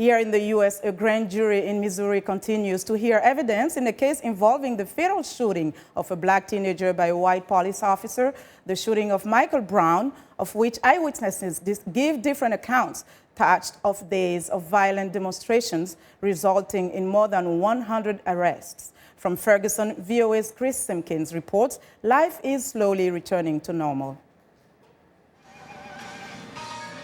Here in the U.S., a grand jury in Missouri continues to hear evidence in a case involving the fatal shooting of a black teenager by a white police officer, the shooting of Michael Brown, of which eyewitnesses give different accounts, touched of days of violent demonstrations resulting in more than 100 arrests. From Ferguson, VOA's Chris Simkins reports life is slowly returning to normal.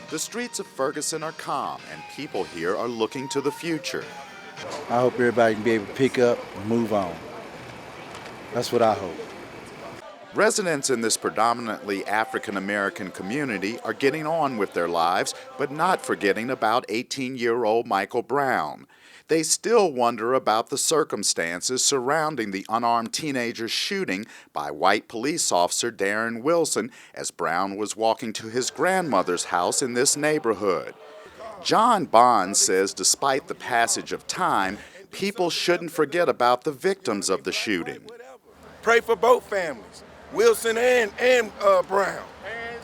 The streets of Ferguson are calm, and people here are looking to the future. I hope everybody can be able to pick up and move on. That's what I hope. Residents in this predominantly African-American community are getting on with their lives, but not forgetting about 18-year-old Michael Brown. They still wonder about the circumstances surrounding the unarmed teenager's shooting by white police officer Darren Wilson as Brown was walking to his grandmother's house in this neighborhood. John Bond says despite the passage of time, people shouldn't forget about the victims of the shooting. Pray for both families, Wilson and Brown.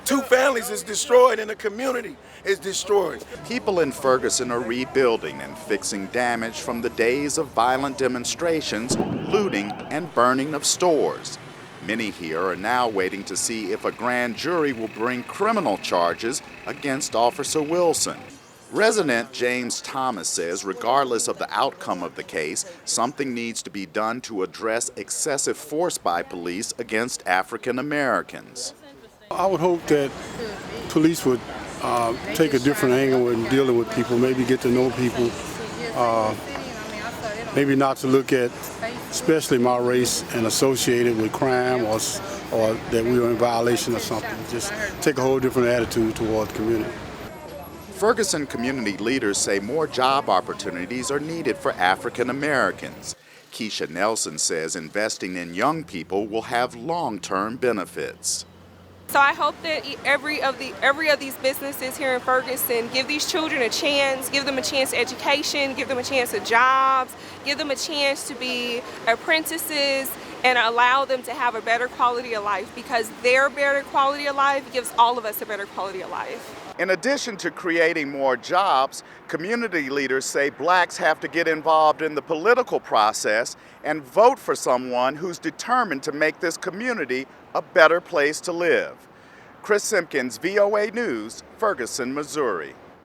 Two families is destroyed and the community is destroyed. People in Ferguson are rebuilding and fixing damage from the days of violent demonstrations, looting, and burning of stores. Many here are now waiting to see if a grand jury will bring criminal charges against Officer Wilson. Resident James Thomas says regardless of the outcome of the case, something needs to be done to address excessive force by police against African Americans. I would hope that police would take a different angle in dealing with people, maybe get to know people, maybe not to look at especially my race and associate it with crime or that we were in violation or something. Just take a whole different attitude toward the community. Ferguson community leaders say more job opportunities are needed for African Americans. Keisha Nelson says investing in young people will have long-term benefits. So I hope that every of these businesses here in Ferguson give these children a chance, give them a chance at education, give them a chance at jobs, give them a chance to be apprentices, and allow them to have a better quality of life, because their better quality of life gives all of us a better quality of life. In addition to creating more jobs, community leaders say blacks have to get involved in the political process and vote for someone who's determined to make this community a better place to live. Chris Simkins, VOA News, Ferguson, Missouri.